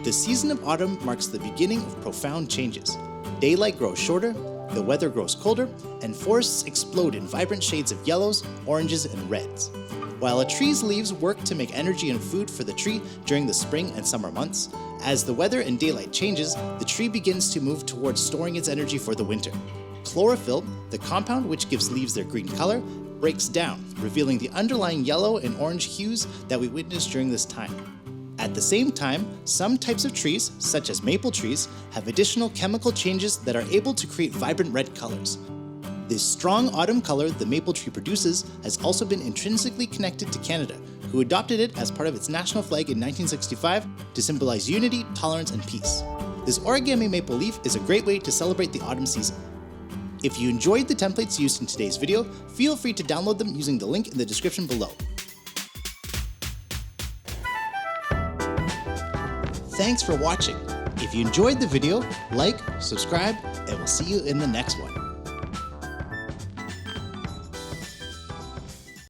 The season of autumn marks the beginning of profound changes. Daylight grows shorter, the weather grows colder, and forests explode in vibrant shades of yellows, oranges, and reds. While a tree's leaves work to make energy and food for the tree during the spring and summer months, as the weather and daylight changes, the tree begins to move towards storing its energy for the winter. Chlorophyll, the compound which gives leaves their green color, breaks down, revealing the underlying yellow and orange hues that we witness during this time. At the same time, some types of trees, such as maple trees, have additional chemical changes that are able to create vibrant red colors. This strong autumn color the maple tree produces has also been intrinsically connected to Canada, who adopted it as part of its national flag in 1965 to symbolize unity, tolerance, and peace. This origami maple leaf is a great way to celebrate the autumn season. If you enjoyed the templates used in today's video, feel free to download them using the link in the description below. Thanks for watching. If you enjoyed the video, like, subscribe, and we'll see you in the next one.